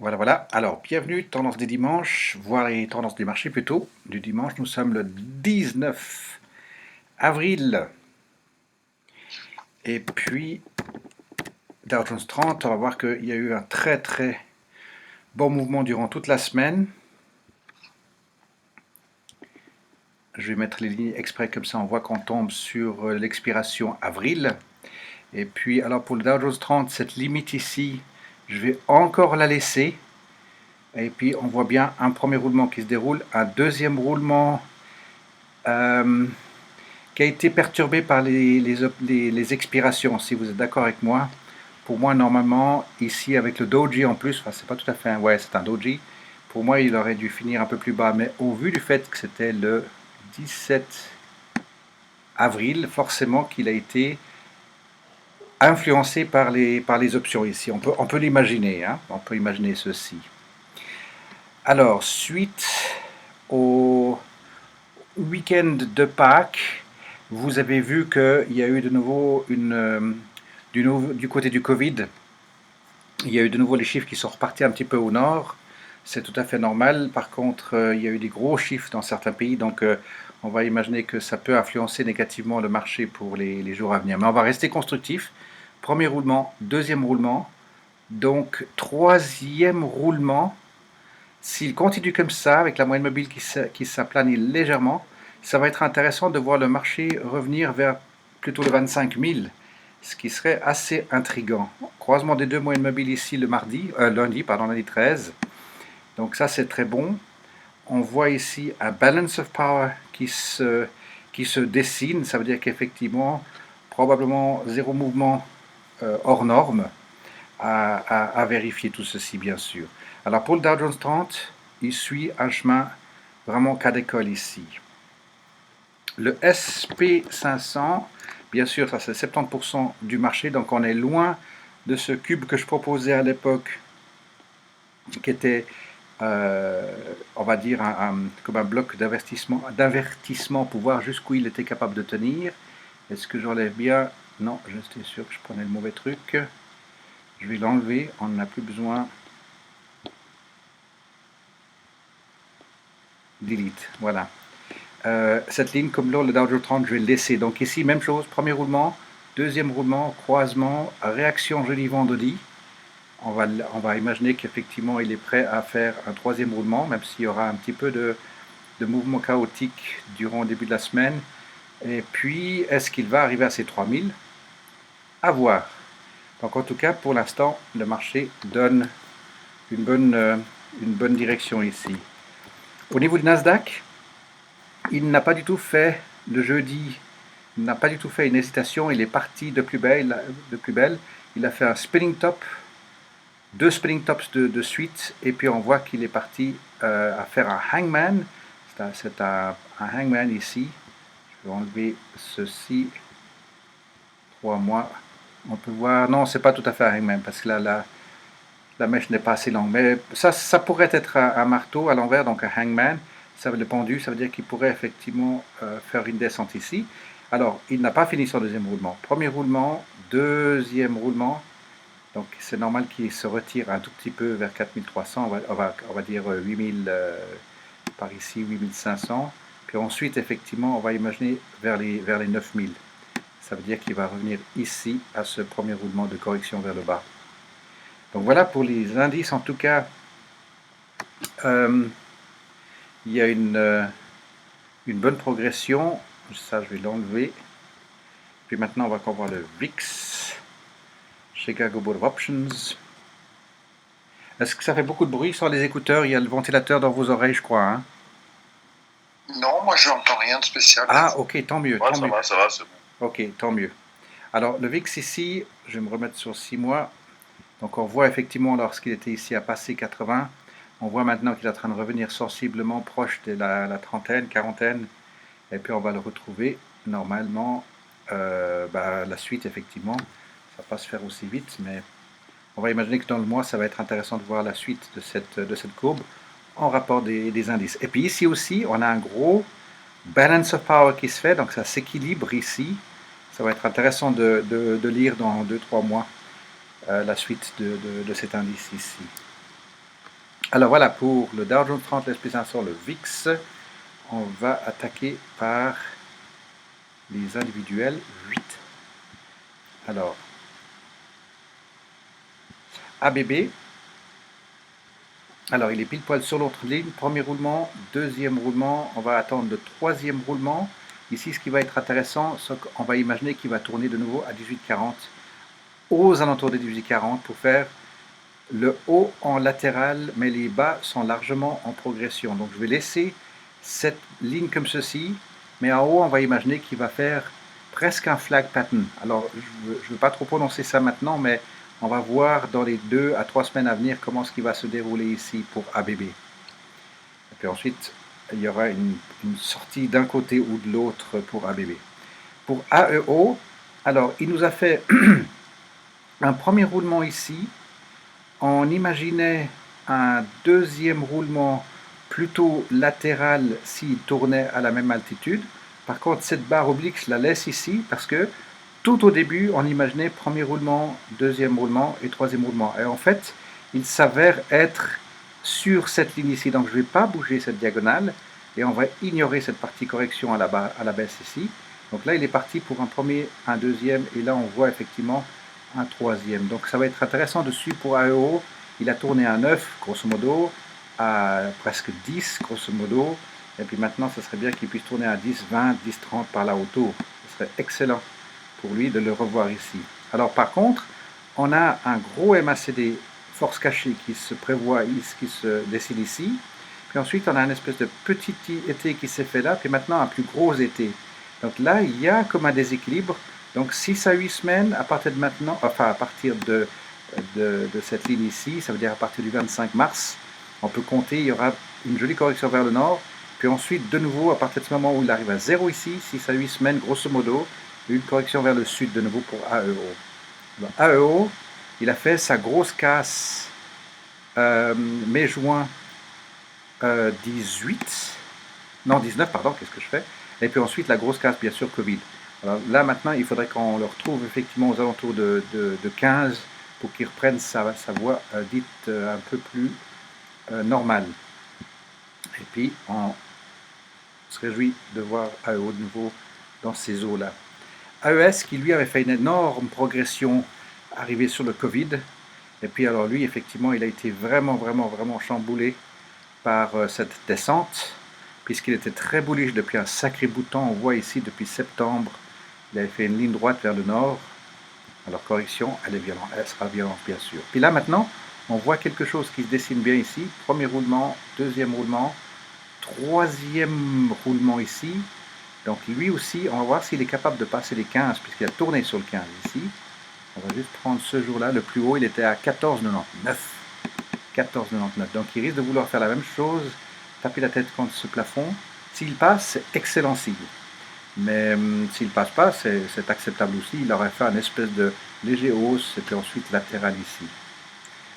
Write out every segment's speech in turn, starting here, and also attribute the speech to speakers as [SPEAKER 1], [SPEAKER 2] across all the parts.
[SPEAKER 1] Voilà, voilà. Alors, bienvenue, tendance des dimanches, voire les tendances des marchés plutôt. Du dimanche, nous sommes le 19 avril. Et puis, Dow Jones 30, on va voir qu'il y a eu un très très bon mouvement durant toute la semaine. Je vais mettre les lignes exprès comme ça, on voit qu'on tombe sur l'expiration avril. Et puis, alors pour le Dow Jones 30, cette limite ici, je vais encore la laisser. Et puis, on voit bien un premier roulement qui se déroule, un deuxième roulement euh, qui a été perturbé par les expirations, si vous êtes d'accord avec moi. Pour moi, normalement, ici, avec le doji en plus, enfin, c'est pas tout à fait un, ouais, c'est un doji. Pour moi, il aurait dû finir un peu plus bas, mais au vu du fait que c'était le 17 avril, forcément qu'il a été influencé par les options ici. On peut l'imaginer, hein, on peut imaginer ceci. Alors, suite au week-end de Pâques, vous avez vu qu'il y a eu de nouveau du côté du Covid, il y a eu de nouveau les chiffres qui sont repartis un petit peu au nord. C'est tout à fait normal. Par contre, il y a eu des gros chiffres dans certains pays, donc on va imaginer que ça peut influencer négativement le marché pour les jours à venir. Mais on va rester constructif. Premier roulement, deuxième roulement, donc troisième roulement. S'il continue comme ça, avec la moyenne mobile qui s'aplanit légèrement, ça va être intéressant de voir le marché revenir vers plutôt le 25 000, ce qui serait assez intriguant. Croisement des deux moyennes mobiles ici le lundi 13. Donc ça c'est très bon. On voit ici un balance of power qui se dessine. Ça veut dire qu'effectivement, probablement zéro mouvement hors norme à vérifier tout ceci, bien sûr. Alors pour le Dow Jones 30, il suit un chemin vraiment cas d'école ici. Le SP 500, bien sûr, ça c'est 70% du marché, donc on est loin de ce cube que je proposais à l'époque, qui était, on va dire, comme un bloc d'avertissement pour voir jusqu'où il était capable de tenir. Est-ce que j'enlève bien? Non, j'étais sûr que je prenais le mauvais truc. Je vais l'enlever, on n'en a plus besoin. Delete, voilà. Cette ligne, comme là, le Dow Jones 30, je vais le laisser. Donc ici, même chose, premier roulement, deuxième roulement, croisement, réaction jeudi-vendredi. On va imaginer qu'effectivement, il est prêt à faire un troisième roulement, même s'il y aura un petit peu de mouvement chaotique durant le début de la semaine. Et puis, est-ce qu'il va arriver à ces 3000? À voir. Donc en tout cas, pour l'instant, le marché donne une bonne direction ici. Au niveau du Nasdaq, il n'a pas du tout fait le jeudi, il n'a pas du tout fait une hésitation, il est parti de plus belle. Il a fait un spinning top, deux spinning tops de suite, et puis on voit qu'il est parti à faire un hangman. C'est un hangman ici. Je vais enlever ceci. 3 mois. On peut voir, non, c'est pas tout à fait un hangman, parce que là, la mèche n'est pas assez longue. Mais ça pourrait être un marteau à l'envers, donc un hangman. Ça veut le pendu, ça veut dire qu'il pourrait effectivement faire une descente ici. Alors, il n'a pas fini son deuxième roulement. Premier roulement, deuxième roulement. Donc, c'est normal qu'il se retire un tout petit peu vers 4300. On va dire 8000 par ici, 8500. Puis ensuite, effectivement, on va imaginer vers les 9000. Ça veut dire qu'il va revenir ici à ce premier roulement de correction vers le bas. Donc voilà pour les indices. En tout cas, il y a une bonne progression. Ça, je vais l'enlever. Puis maintenant, on va voir le VIX, Chicago Board of Options. Est-ce que ça fait beaucoup de bruit sur les écouteurs? Il y a le ventilateur dans vos oreilles, je crois. Hein?
[SPEAKER 2] Non, moi je n'entends rien de spécial.
[SPEAKER 1] Ah, ok, tant mieux.
[SPEAKER 2] Ouais,
[SPEAKER 1] Tant mieux.
[SPEAKER 2] ça va, c'est bon.
[SPEAKER 1] Ok, tant mieux. Alors, le VIX ici, je vais me remettre sur 6 mois. Donc, on voit effectivement, lorsqu'il était ici à passer 80, on voit maintenant qu'il est en train de revenir sensiblement proche de la trentaine, quarantaine. Et puis, on va le retrouver normalement. La suite, effectivement, ça va pas se faire aussi vite, mais on va imaginer que dans le mois, ça va être intéressant de voir la suite de cette courbe en rapport des indices. Et puis ici aussi, on a un gros balance of power qui se fait, donc ça s'équilibre ici. Ça va être intéressant de lire dans 2-3 mois la suite de cet indice ici. Alors voilà, pour le Dow Jones 30, l'SP500, le VIX, on va attaquer par les individuels 8. Alors, ABB, alors il est pile poil sur l'autre ligne, premier roulement, deuxième roulement, on va attendre le troisième roulement. Ici, ce qui va être intéressant, c'est qu'on va imaginer qu'il va tourner de nouveau à 18,40, aux alentours de 18,40 pour faire le haut en latéral, mais les bas sont largement en progression. Donc je vais laisser cette ligne comme ceci, mais en haut, on va imaginer qu'il va faire presque un flag pattern. Alors, je ne veux pas trop prononcer ça maintenant, mais on va voir dans les 2 à 3 semaines à venir comment ce qui va se dérouler ici pour ABB. Et puis ensuite, il y aura une sortie d'un côté ou de l'autre pour ABB. Pour AEO, alors, il nous a fait un premier roulement ici. On imaginait un deuxième roulement plutôt latéral s'il tournait à la même altitude. Par contre, cette barre oblique, je la laisse ici parce que tout au début, on imaginait premier roulement, deuxième roulement et troisième roulement. Et en fait, il s'avère être sur cette ligne ici. Donc, je ne vais pas bouger cette diagonale et on va ignorer cette partie correction à la baisse ici. Donc là, il est parti pour un premier, un deuxième et là, on voit effectivement un troisième. Donc ça va être intéressant de suivre pour AEO. Il a tourné à 9, grosso modo, à presque 10, grosso modo. Et puis maintenant, ce serait bien qu'il puisse tourner à 10, 20, 10, 30 par là autour. Ce serait excellent pour lui de le revoir ici. Alors par contre, on a un gros MACD force cachée qui se prévoit, qui se dessine ici. Puis ensuite, on a une espèce de petit été qui s'est fait là, puis maintenant un plus gros été. Donc là, il y a comme un déséquilibre. Donc 6 à 8 semaines à partir de maintenant, enfin à partir de cette ligne ici, ça veut dire à partir du 25 mars, on peut compter, il y aura une jolie correction vers le nord, puis ensuite de nouveau à partir de ce moment où il arrive à 0 ici, 6 à 8 semaines grosso modo, une correction vers le sud de nouveau pour AEO. Alors, AEO, il a fait sa grosse casse mai-juin 18, non 19 pardon, qu'est-ce que je fais, et puis ensuite la grosse casse bien sûr Covid. Alors là maintenant il faudrait qu'on le retrouve effectivement aux alentours de 15 pour qu'il reprenne sa voie dite un peu plus normale. Et puis on se réjouit de voir AEO de nouveau dans ces eaux-là. AES qui lui avait fait une énorme progression arrivé sur le Covid. Et puis alors lui effectivement il a été vraiment chamboulé par cette descente puisqu'il était très bullish depuis un sacré bout de temps. On voit ici depuis septembre, il avait fait une ligne droite vers le nord. Alors correction, elle est violente, elle sera violente bien sûr. Puis là maintenant, on voit quelque chose qui se dessine bien ici. Premier roulement, deuxième roulement, troisième roulement ici. Donc lui aussi, on va voir s'il est capable de passer les 15 puisqu'il a tourné sur le 15 ici. On va juste prendre ce jour-là. Le plus haut, il était à 14,99. 14,99. Donc il risque de vouloir faire la même chose, taper la tête contre ce plafond. S'il passe, c'est excellent signe. Mais s'il ne passe pas, c'est acceptable aussi. Il aurait fait un espèce de léger hausse et puis ensuite latéral ici.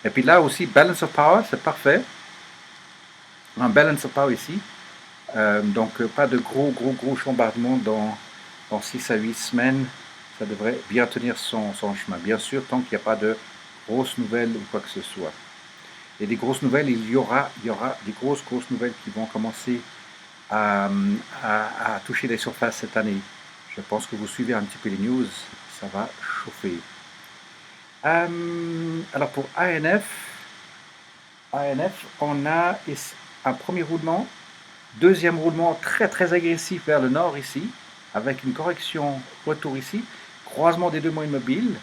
[SPEAKER 1] Et puis là aussi, balance of power, c'est parfait. Un balance of power ici. Donc pas de gros chambardement dans 6 à 8 semaines. Ça devrait bien tenir son chemin. Bien sûr, tant qu'il n'y a pas de grosses nouvelles ou quoi que ce soit. Et des grosses nouvelles, il y aura des grosses nouvelles qui vont commencer à toucher les surfaces cette année. Je pense que vous suivez un petit peu les news, ça va chauffer. Alors pour ANF, on a un premier roulement, deuxième roulement très agressif vers le nord ici, avec une correction retour ici, croisement des deux moyennes mobiles.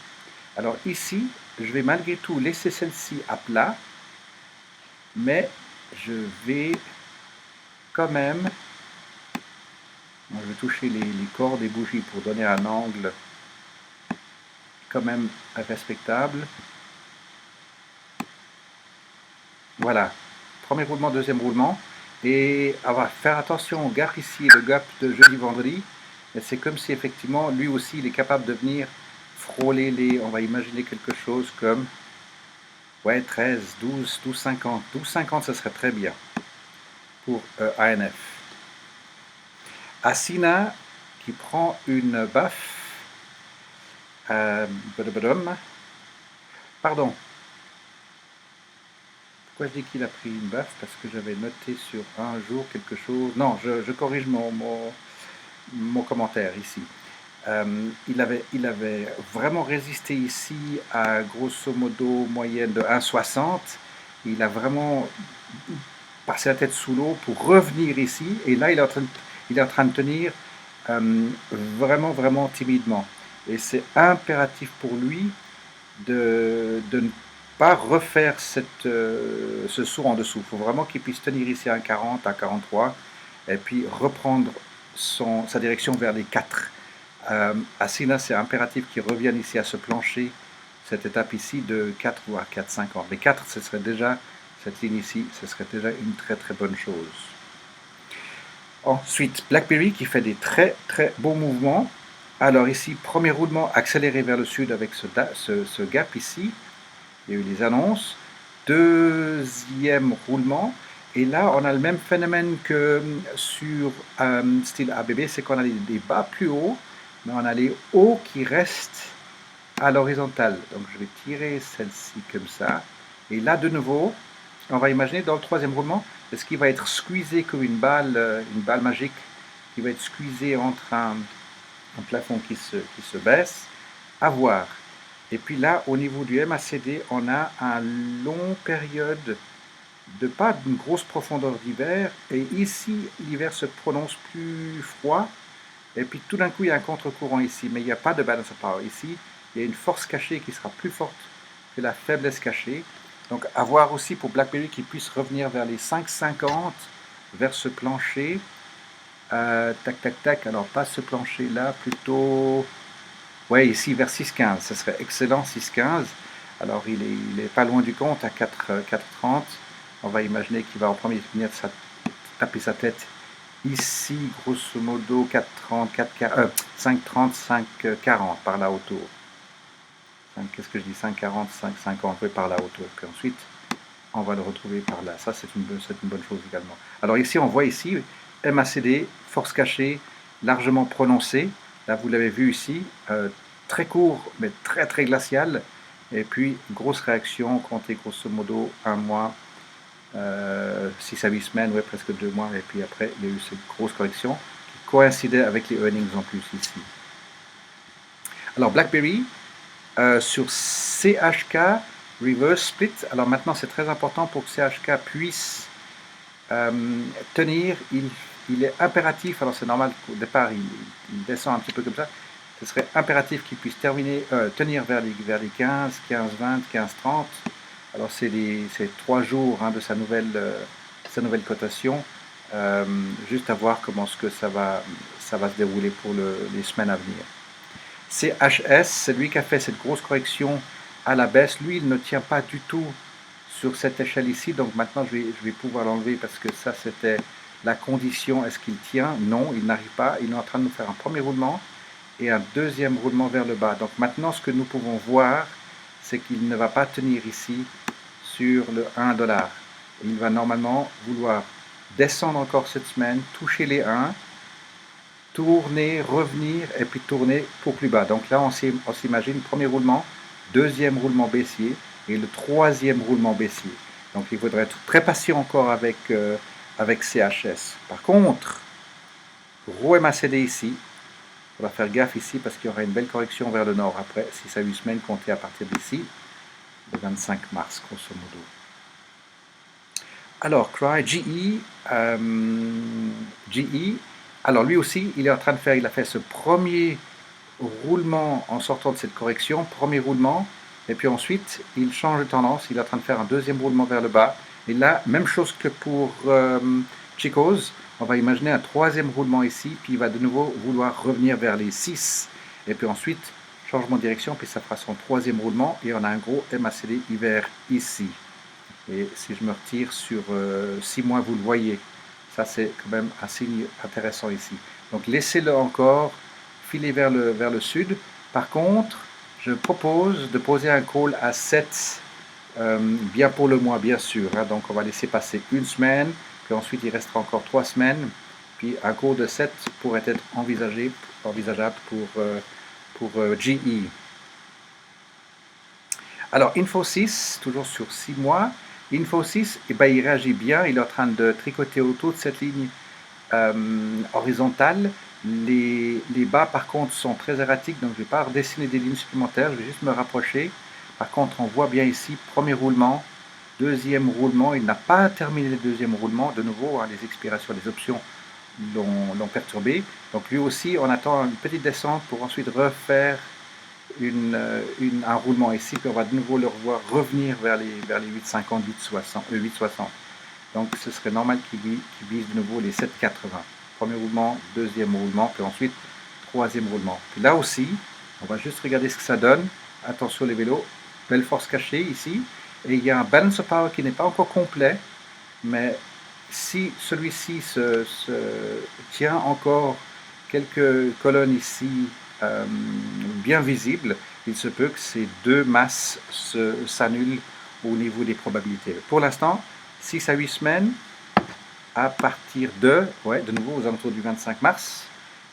[SPEAKER 1] Alors ici, je vais malgré tout laisser celle-ci à plat, mais je vais quand même, je vais toucher les corps des bougies pour donner un angle quand même respectable. Voilà, premier roulement, deuxième roulement. Et on va faire attention au gap ici, le gap de jeudi-vendredi. C'est comme si effectivement, lui aussi, il est capable de venir frôler les, on va imaginer quelque chose comme, ouais, 13, 12, 12,50. 12,50, ce serait très bien pour ANF. Asina qui prend une baffe. Pardon. pourquoi je dis qu'il a pris une baffe? Parce que j'avais noté sur un jour quelque chose. Non, je corrige mon commentaire ici. Il avait vraiment résisté ici à grosso modo moyenne de 1,60. Il a vraiment passé la tête sous l'eau pour revenir ici. Et là, il est en train de tenir vraiment, vraiment timidement. Et c'est impératif pour lui de ne pas refaire ce saut en dessous. Il faut vraiment qu'il puisse tenir ici à 40, à 43, et puis reprendre sa direction vers les 4. Asina, c'est impératif qu'il revienne ici à ce plancher, cette étape ici de 4 ou à 4,50. Les 4, ce serait déjà, cette ligne ici, ce serait déjà une très très bonne chose. Ensuite, Blackberry qui fait des très très beaux mouvements. Alors ici, premier roulement accéléré vers le sud avec ce gap ici. Il y a eu les annonces. Deuxième roulement. Et là, on a le même phénomène que sur style ABB, c'est qu'on a des bas plus hauts, mais on a les hauts qui restent à l'horizontale. Donc je vais tirer celle-ci comme ça. Et là, de nouveau, on va imaginer dans le troisième roulement, est-ce qu'il va être squeezé comme une balle magique, qui va être squeezé entre un plafond qui se baisse, à voir. Et puis là, au niveau du MACD, on a une longue période de pas d'une grosse profondeur d'hiver. Et ici, l'hiver se prononce plus froid. Et puis tout d'un coup, il y a un contre-courant ici. Mais il n'y a pas de balance of power. Ici, il y a une force cachée qui sera plus forte que la faiblesse cachée. Donc, à voir aussi pour Blackberry qui puisse revenir vers les 5,50, vers ce plancher. Tac, tac, tac. Alors, pas ce plancher-là, plutôt. Ouais, ici vers 6,15. Ce serait excellent, 6,15. Alors, il est pas loin du compte à 4,30. On va imaginer qu'il va en premier venir taper sa tête ici, grosso modo, 4,30, 5,30, 5,40 par là autour. Qu'est-ce que je dis, 5,40, 5,50, oui, par là autour. Puis ensuite, on va le retrouver par là. Ça, c'est une bonne chose également. Alors ici, on voit ici, MACD, force cachée, largement prononcée. Là, vous l'avez vu ici, très court, mais très, très glacial. Et puis, grosse réaction, comptez grosso modo un mois, 6 à 8 semaines, ouais, presque 2 mois. Et puis après, il y a eu cette grosse correction qui coïncidait avec les earnings en plus ici. Alors, BlackBerry, sur CHK, reverse split. Alors maintenant, c'est très important pour que CHK puisse tenir. Il est impératif, alors c'est normal qu'au départ, il descend un petit peu comme ça. Ce serait impératif qu'il puisse tenir vers les 15, 15, 20, 15, 30. Alors c'est 3 jours de sa nouvelle cotation. Juste à voir comment ce que ça va se dérouler pour les semaines à venir. CHS, c'est lui qui a fait cette grosse correction à la baisse. Lui, il ne tient pas du tout sur cette échelle ici. Donc maintenant, je vais pouvoir l'enlever parce que ça, c'était la condition. Est-ce qu'il tient? Non, il n'arrive pas. Il est en train de nous faire un premier roulement et un deuxième roulement vers le bas. Donc maintenant, ce que nous pouvons voir, c'est qu'il ne va pas tenir ici sur le 1 $. Il va normalement vouloir descendre encore cette semaine, toucher les 1, tourner, revenir et puis tourner pour plus bas. Donc là, on s'imagine premier roulement, deuxième roulement baissier et le troisième roulement baissier. Donc il faudrait être très patient encore avec CHS. Par contre, gros MACD ici, on va faire gaffe ici parce qu'il y aura une belle correction vers le nord après 6 à 8 semaines comptées à partir d'ici, le 25 mars grosso modo. Alors, Cry, GE, alors lui aussi, il a fait ce premier roulement en sortant de cette correction, premier roulement, et puis ensuite, il change de tendance, il est en train de faire un deuxième roulement vers le bas, et là, même chose que pour Chico's, on va imaginer un troisième roulement ici, puis il va de nouveau vouloir revenir vers les 6, et puis ensuite, changement de direction, puis ça fera son troisième roulement, et on a un gros MACD hiver ici. Et si je me retire sur 6 mois, vous le voyez. Ça, c'est quand même un signe intéressant ici. Donc, laissez-le encore filer vers le sud. Par contre, je propose de poser un call à 7, bien pour le mois, bien sûr. Donc, on va laisser passer une semaine, puis ensuite, il restera encore 3 semaines. Puis, un call de 7 pourrait être envisageable pour GE. Alors, Infosys, toujours sur 6 mois. Info 6, eh ben, il réagit bien, il est en train de tricoter autour de cette ligne horizontale. Les bas par contre sont très erratiques, donc je ne vais pas redessiner des lignes supplémentaires, je vais juste me rapprocher. Par contre, on voit bien ici, premier roulement, deuxième roulement, il n'a pas terminé le deuxième roulement, de nouveau, hein, les expirations des options l'ont perturbé. Donc lui aussi, on attend une petite descente pour ensuite refaire un roulement ici, puis on va de nouveau le revoir revenir vers les 8,50, 8,60. Donc ce serait normal qu'il vise de nouveau les 7,80. Premier roulement, deuxième roulement, puis ensuite troisième roulement. Puis là aussi, on va juste regarder ce que ça donne. Attention les vélos, belle force cachée ici. Et il y a un balance of power qui n'est pas encore complet, mais si celui-ci se tient encore quelques colonnes ici bien visibles, il se peut que ces deux masses s'annulent au niveau des probabilités. Pour l'instant, 6 à 8 semaines, à partir de nouveau aux alentours du 25 mars,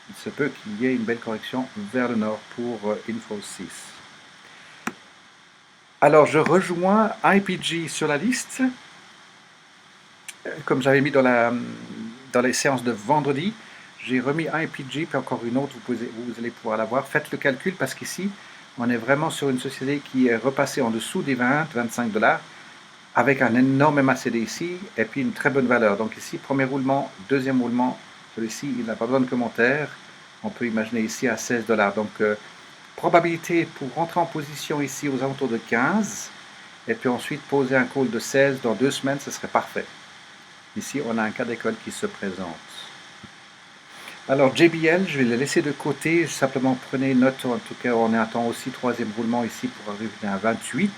[SPEAKER 1] il se peut qu'il y ait une belle correction vers le nord pour Info 6. Alors, je rejoins IPG sur la liste. Comme j'avais mis dans les séances de vendredi, j'ai remis IPG, puis encore une autre, vous allez pouvoir la voir. Faites le calcul parce qu'ici, on est vraiment sur une société qui est repassée en dessous des 20-25 $, avec un énorme MACD ici, et puis une très bonne valeur. Donc ici, premier roulement, deuxième roulement, celui-ci, il n'a pas besoin de commentaires. On peut imaginer ici à 16 $. Donc, probabilité pour rentrer en position ici aux alentours de 15, et puis ensuite poser un call de 16 dans 2 semaines, ce serait parfait. Ici, on a un cas d'école qui se présente. Alors, JBL, je vais le laisser de côté. Simplement, prenez note. En tout cas, on attend aussi troisième roulement ici pour arriver à 28.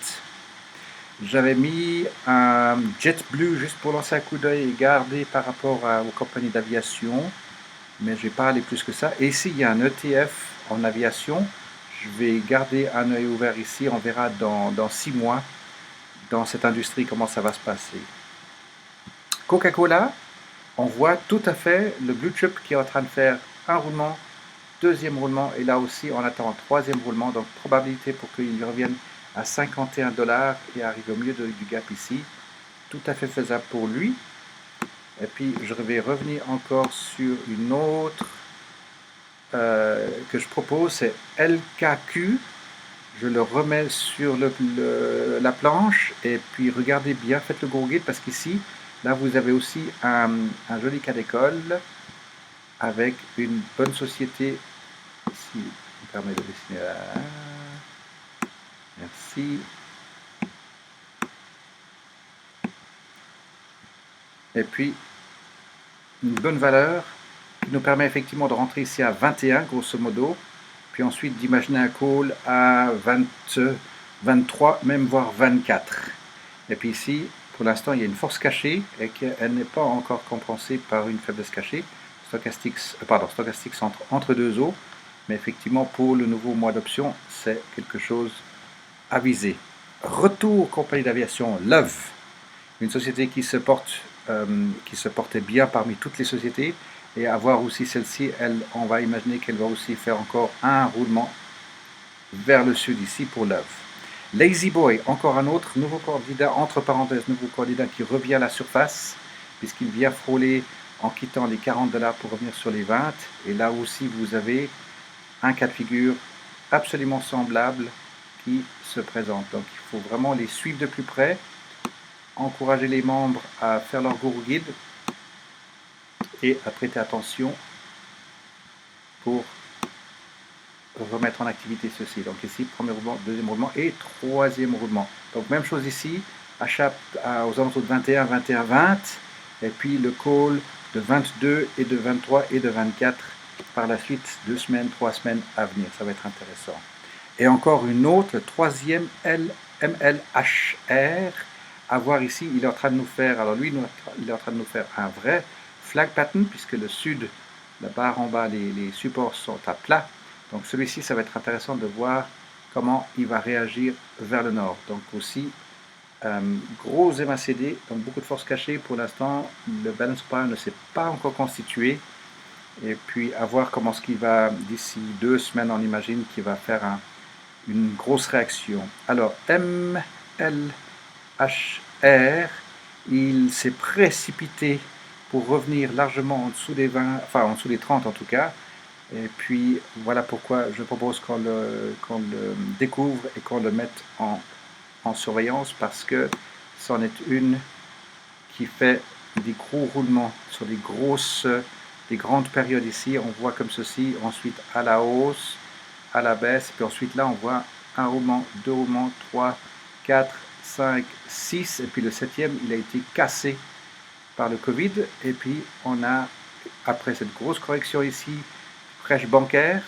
[SPEAKER 1] J'avais mis un JetBlue juste pour lancer un coup d'œil et garder par rapport aux compagnies d'aviation. Mais je ne vais pas aller plus que ça. Et ici, il y a un ETF en aviation. Je vais garder un œil ouvert ici. On verra dans 6 mois dans cette industrie comment ça va se passer. Coca-Cola, on voit tout à fait le blue chip qui est en train de faire un roulement, deuxième roulement, et là aussi on attend un troisième roulement, donc probabilité pour qu'il revienne à 51 $ et arrive au milieu du gap ici, tout à fait faisable pour lui. Et puis je vais revenir encore sur une autre que je propose, c'est LKQ. Je le remets sur la planche et puis regardez bien, faites le gros guide parce qu'ici, là vous avez aussi un joli cas d'école avec une bonne société. Ici, on permet de dessiner là. Merci. Et puis, une bonne valeur qui nous permet effectivement de rentrer ici à 21 grosso modo. Puis ensuite d'imaginer un call à 20, 23, même voire 24. Et puis ici, pour l'instant, il y a une force cachée et qu'elle n'est pas encore compensée par une faiblesse cachée. Stochastics entre deux eaux. Mais effectivement, pour le nouveau mois d'option, c'est quelque chose à viser. Retour compagnie d'aviation Love, une société qui se portait bien parmi toutes les sociétés. Et à voir aussi celle-ci, on va imaginer qu'elle va aussi faire encore un roulement vers le sud ici pour Love. Lazy Boy, encore un autre nouveau candidat, entre parenthèses, nouveau candidat qui revient à la surface, puisqu'il vient frôler en quittant les 40 $ pour revenir sur les 20. Et là aussi, vous avez un cas de figure absolument semblable qui se présente. Donc, il faut vraiment les suivre de plus près, encourager les membres à faire leur guru guide et à prêter attention pour remettre en activité ceci. Donc ici, premier roulement, deuxième roulement et troisième roulement. Donc même chose ici, achat aux alentours de 21, 21, 20, et puis le call de 22 et de 23 et de 24 par la suite, 2 semaines, 3 semaines à venir. Ça va être intéressant. Et encore une autre, le troisième MLHR, à voir ici, il est en train de nous faire, alors lui, il est en train de nous faire un vrai flag pattern, puisque le sud, la barre en bas, les supports sont à plat. Donc celui-ci, ça va être intéressant de voir comment il va réagir vers le nord. Donc aussi, gros MACD, donc beaucoup de force cachée. Pour l'instant, le balance power ne s'est pas encore constitué. Et puis à voir comment ce qu'il va, d'ici 2 semaines, on imagine qu'il va faire une grosse réaction. Alors, MLHR, R, il s'est précipité pour revenir largement en dessous des 20, enfin en dessous des 30 en tout cas. Et puis voilà pourquoi je propose qu'on le découvre et qu'on le mette en surveillance, parce que c'en est une qui fait des gros roulements sur des grandes périodes ici. On voit comme ceci, ensuite à la hausse, à la baisse, puis ensuite là on voit un roulement, deux roulements, 3, 4, 5, 6, et puis le septième il a été cassé par le Covid, et puis on a, après cette grosse correction ici, crèche bancaire,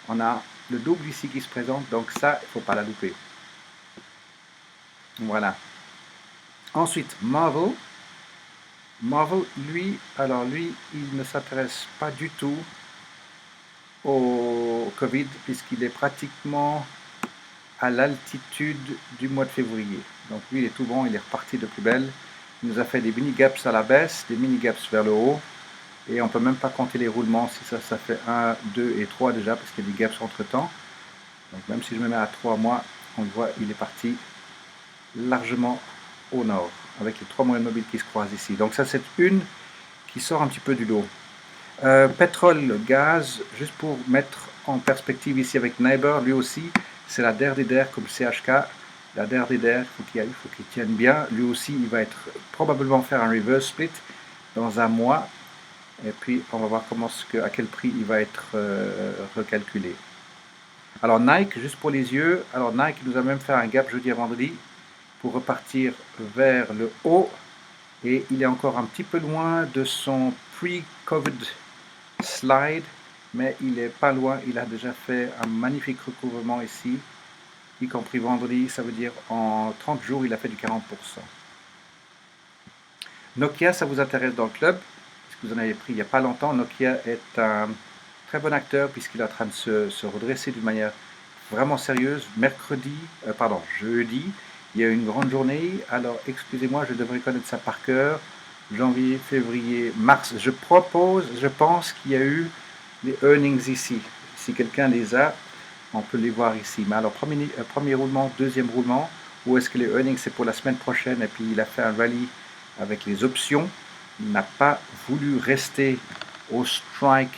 [SPEAKER 1] on a le double ici qui se présente, donc ça il ne faut pas la louper. Voilà. Ensuite, Marvel, lui, il ne s'intéresse pas du tout au Covid, puisqu'il est pratiquement à l'altitude du mois de février. Donc lui, il est tout bon, il est reparti de plus belle. Il nous a fait des mini gaps à la baisse, des mini gaps vers le haut, et on ne peut même pas compter les roulements. Si ça fait 1, 2 et 3 déjà, parce qu'il y a des gaps entre temps. Donc même si je me mets à 3 mois, on voit, il est parti largement au nord, avec les 3 moyennes mobiles qui se croisent ici. Donc ça, c'est une qui sort un petit peu du lot. Pétrole, gaz, juste pour mettre en perspective ici avec Neighbor, lui aussi, c'est la der des der comme CHK. La der des der, il faut qu'il tienne bien. Lui aussi, il va être probablement faire un reverse split dans un mois. Et puis, on va voir à quel prix il va être recalculé. Alors Nike, juste pour les yeux, alors Nike nous a même fait un gap jeudi à vendredi pour repartir vers le haut. Et il est encore un petit peu loin de son pre-Covid slide, mais il est pas loin. Il a déjà fait un magnifique recouvrement ici, y compris vendredi. Ça veut dire en 30 jours, il a fait du 40%. Nokia, ça vous intéresse dans le club, puisque vous en avez pris il n'y a pas longtemps. Nokia est un très bon acteur, puisqu'il est en train de se redresser d'une manière vraiment sérieuse. Jeudi, il y a eu une grande journée. Alors, excusez-moi, je devrais connaître ça par cœur. Janvier, février, mars. Je pense qu'il y a eu les earnings ici. Si quelqu'un les a, on peut les voir ici. Mais alors, premier roulement, deuxième roulement, où est-ce que les earnings, c'est pour la semaine prochaine, et puis il a fait un rallye avec les options. Il n'a pas voulu rester au strike.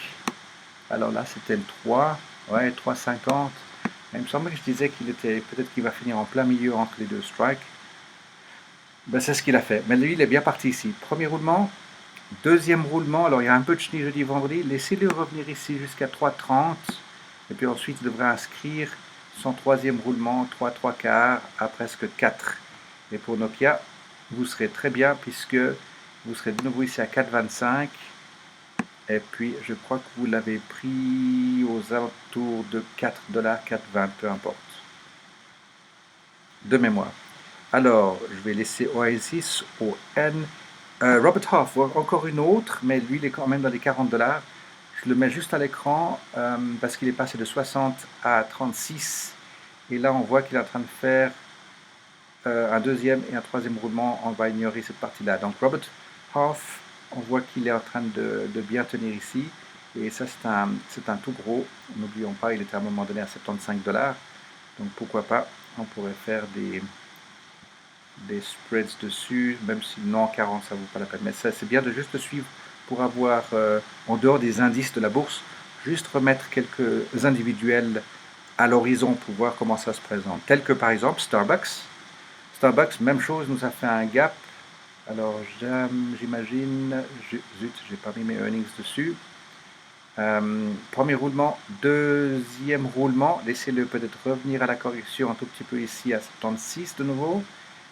[SPEAKER 1] Alors là, c'était le 3, ouais, 3,50. Il me semble que je disais peut-être qu'il va finir en plein milieu entre les deux strikes. Ben, c'est ce qu'il a fait. Mais lui, il est bien parti ici. Premier roulement, deuxième roulement. Alors, il y a un peu de chenille jeudi, vendredi. Laissez-le revenir ici jusqu'à 3,30. Et puis ensuite, il devrait inscrire son troisième roulement, 3 quarts, à presque 4. Et pour Nokia, vous serez très bien, puisque vous serez de nouveau ici à 4,25. Et puis, je crois que vous l'avez pris aux alentours de 4 $, 4,20, peu importe. De mémoire. Alors, je vais laisser Oasis au N. Robert Half, encore une autre, mais lui, il est quand même dans les 40 $. Je le mets juste à l'écran parce qu'il est passé de 60 à 36. Et là, on voit qu'il est en train de faire un deuxième et un troisième roulement. On va ignorer cette partie-là. Donc, Robert Half, on voit qu'il est en train de bien tenir ici. Et ça, c'est un tout gros. N'oublions pas, il était à un moment donné à 75 $. Donc, pourquoi pas, on pourrait faire des spreads dessus, même si non 40 ça vaut pas la peine. Mais ça, c'est bien de juste le suivre pour avoir, en dehors des indices de la bourse, juste remettre quelques individuels à l'horizon pour voir comment ça se présente. Tel que par exemple Starbucks. Starbucks, même chose, nous a fait un gap. Alors j'imagine, zut, j'ai pas mis mes earnings dessus. Premier roulement, deuxième roulement, laissez-le peut-être revenir à la correction un tout petit peu ici à 76 de nouveau.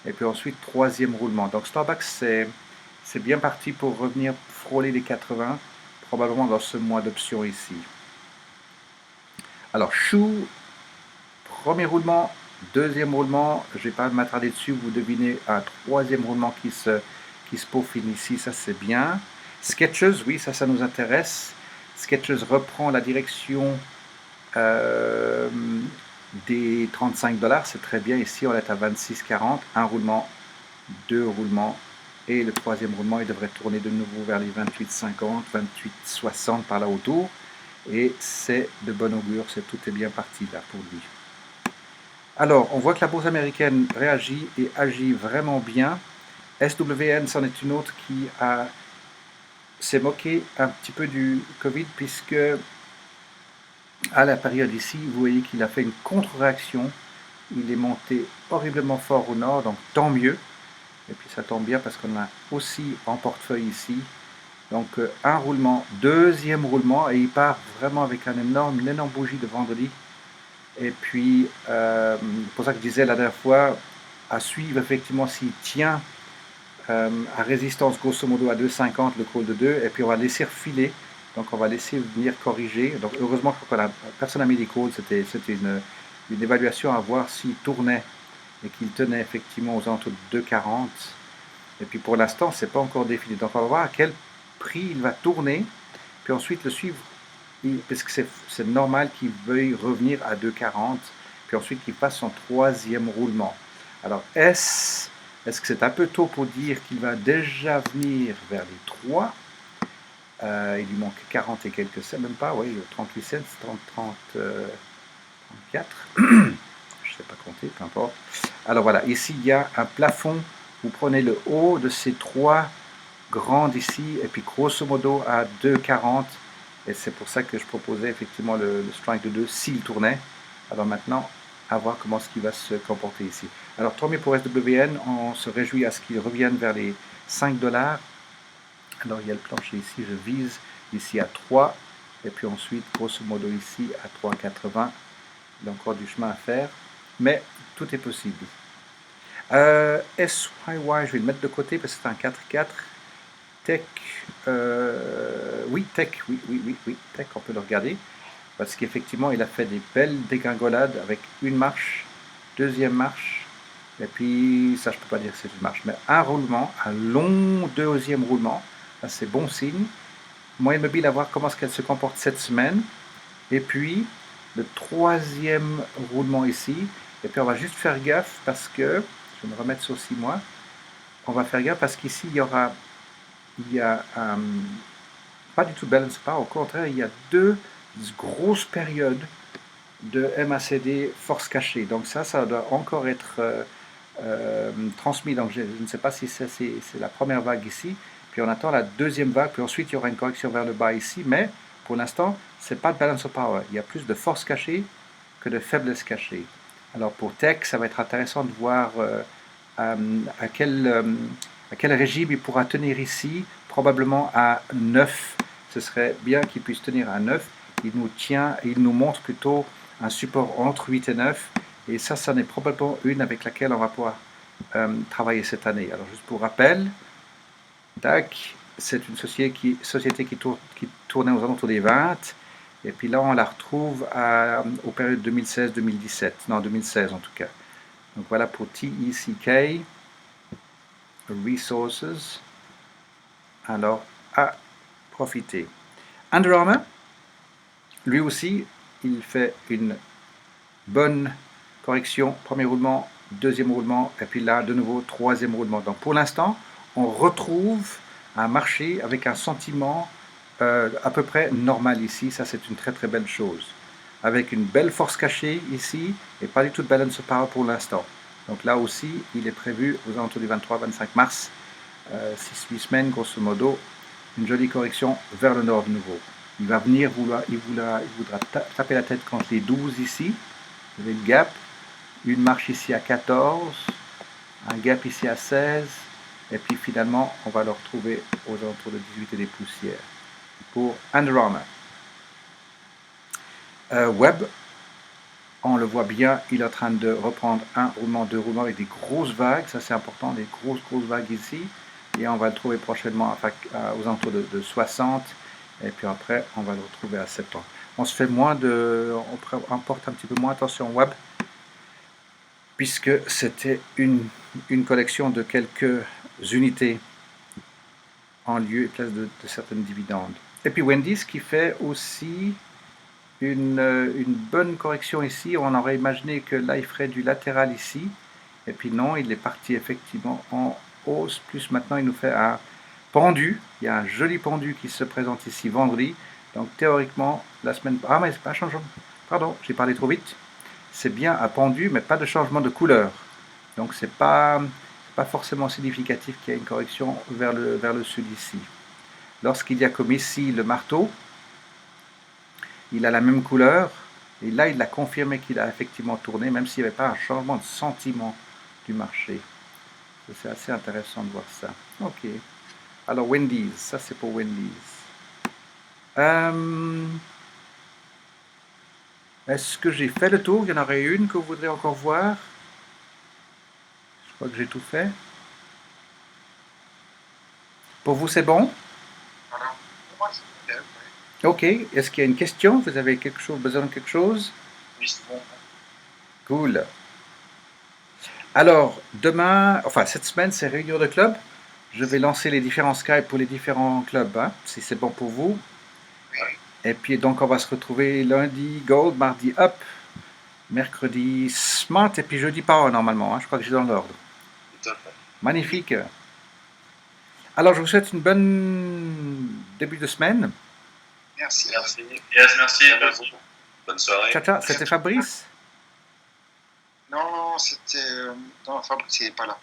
[SPEAKER 1] Et puis ensuite, troisième roulement. Donc Starbucks, c'est bien parti pour revenir frôler les 80, probablement dans ce mois d'option ici. Alors, Chou, premier roulement, deuxième roulement, je ne vais pas m'attarder dessus, vous devinez un troisième roulement qui se peaufine ici, ça c'est bien. Skechers, oui, ça nous intéresse. Skechers reprend la direction des 35 $, c'est très bien. Ici, on est à 26,40, un roulement, deux roulements, et le troisième roulement, il devrait tourner de nouveau vers les 28,50, 28,60 par là autour. Et c'est de bon augure, tout est bien parti là pour lui. Alors, on voit que la bourse américaine réagit et agit vraiment bien. SWN, c'en est une autre qui s'est moqué un petit peu du Covid, puisque à la période ici, vous voyez qu'il a fait une contre-réaction. Il est monté horriblement fort au nord, donc tant mieux. Et puis ça tombe bien parce qu'on a aussi en portefeuille ici. Donc un roulement, deuxième roulement, et il part vraiment avec une énorme bougie de vendredi. Et puis, pour ça que je disais la dernière fois, à suivre effectivement s'il tient à résistance grosso modo à 2,50 le call de 2, et puis on va laisser refiler. Donc on va laisser venir corriger. Donc heureusement que la personne a mis des calls, c'était une évaluation à voir s'il tournait et qu'il tenait effectivement aux alentours de 2,40. Et puis pour l'instant, c'est pas encore défini. Donc on va voir à quel prix il va tourner, puis ensuite le suivre, parce que c'est normal qu'il veuille revenir à 2,40, puis ensuite qu'il fasse son troisième roulement. Alors est-ce que c'est un peu tôt pour dire qu'il va déjà venir vers les 3? Il lui manque 40 et quelques cents, même pas, oui, 38 cents, 30, 34. Je ne sais pas compter, peu importe. Alors voilà, ici il y a un plafond. Vous prenez le haut de ces trois grandes ici, et puis grosso modo à 2,40. Et c'est pour ça que je proposais effectivement le strike de 2 s'il tournait. Alors maintenant, à voir comment ce qui va se comporter ici. Alors tant mieux pour SWN, on se réjouit à ce qu'il revienne vers les 5 dollars. Alors il y a le plancher ici, je vise ici à 3, et puis ensuite grosso modo ici à 3,80. Il y a encore du chemin à faire, mais tout est possible. SYY, je vais le mettre de côté parce que c'est un 4,4. Tech, oui, Tech, oui, Tech, on peut le regarder, parce qu'effectivement, il a fait des belles dégringolades avec une marche, deuxième marche, et puis, ça, je ne peux pas dire que c'est une marche, mais un roulement, un long deuxième roulement, ça, c'est bon signe. Moyenne mobile, à voir comment est-ce qu'elle se comporte cette semaine, et puis, le troisième roulement ici, et puis on va juste faire gaffe, parce que, je vais me remettre ça aussi moi, on va faire gaffe parce qu'ici, il y a pas du tout balance pas, au contraire, il y a deux grosses périodes de MACD force cachée. Donc ça doit encore être transmis. Donc je ne sais pas si c'est la première vague ici, puis on attend la deuxième vague, puis ensuite il y aura une correction vers le bas ici, mais pour l'instant, c'est pas de balance of power. Il y a plus de force cachée que de faiblesse cachée. Alors pour Tech, ça va être intéressant de voir à quel régime il pourra tenir ici, probablement à 9. Ce serait bien qu'il puisse tenir à 9. Il nous montre plutôt un support entre 8 et 9. Et ça en est probablement une avec laquelle on va pouvoir travailler cette année. Alors juste pour rappel, TAC, c'est une société qui tournait aux alentours des 20. Et puis là, on la retrouve aux périodes 2016-2017. Non, 2016 en tout cas. Donc voilà pour TECK. Resources. Alors, à profiter. Under Armour, lui aussi, il fait une bonne correction. Premier roulement, deuxième roulement, et puis là, de nouveau, troisième roulement. Donc pour l'instant, on retrouve un marché avec un sentiment à peu près normal ici. Ça, c'est une très très belle chose. Avec une belle force cachée ici, et pas du tout de balance of power pour l'instant. Donc là aussi, il est prévu aux alentours du 23-25 mars, 6-8 semaines, grosso modo, une jolie correction vers le nord de nouveau. Il va venir, il voudra taper la tête contre les 12 ici, avec le gap, une marche ici à 14, un gap ici à 16, et puis finalement, on va le retrouver aux alentours de 18 et des poussières. Pour Under Armour. Web, on le voit bien, il est en train de reprendre un roulement, deux roulements avec des grosses vagues, ça c'est important, des grosses vagues ici, et on va le trouver prochainement aux alentours de 60, et puis après on va le retrouver à 70. On se fait on porte un petit peu moins attention au web, puisque c'était une collection de quelques unités en lieu et place de certaines dividendes. Et puis Wendy's qui fait aussi une bonne correction ici. On aurait imaginé que là il ferait du latéral ici, et puis non, il est parti effectivement en hausse, plus maintenant il nous fait un pendu. Il y a un joli pendu qui se présente ici vendredi. Donc théoriquement, la semaine... Ah mais c'est pas un changement. Pardon, j'ai parlé trop vite. C'est bien un pendu, mais pas de changement de couleur. Donc c'est pas pas forcément significatif qu'il y ait une correction vers le sud ici. Lorsqu'il y a comme ici le marteau, il a la même couleur, et là il a confirmé qu'il a effectivement tourné, même s'il n'y avait pas un changement de sentiment du marché. C'est assez intéressant de voir ça. Ok. Alors Wendy's, ça c'est pour Wendy's. Est-ce que j'ai fait le tour? Il y en aurait une que vous voudrez encore voir? Je crois que j'ai tout fait. Pour vous, c'est bon?
[SPEAKER 2] Alors, pour moi, c'est nickel, oui.
[SPEAKER 1] Ok. Est-ce qu'il y a une question? Vous avez quelque chose, besoin de quelque chose?
[SPEAKER 2] Oui, c'est bon.
[SPEAKER 1] Cool. Alors, demain, enfin cette semaine, c'est réunion de club. Je vais lancer les différents Skype pour les différents clubs, hein, si c'est bon pour vous.
[SPEAKER 2] Oui,
[SPEAKER 1] Et puis donc, on va se retrouver lundi Gold, mardi Up, mercredi Smart, et puis jeudi Power normalement. Hein, je crois que j'ai dans l'ordre.
[SPEAKER 3] Tout à fait.
[SPEAKER 1] Magnifique. Alors, je vous souhaite une bonne début de semaine.
[SPEAKER 2] merci.
[SPEAKER 3] Merci. Yes, merci. Bonne soirée.
[SPEAKER 1] Ciao, ciao. C'était Fabrice.
[SPEAKER 2] Non, c'était... non, Fabrice, il n'est pas là.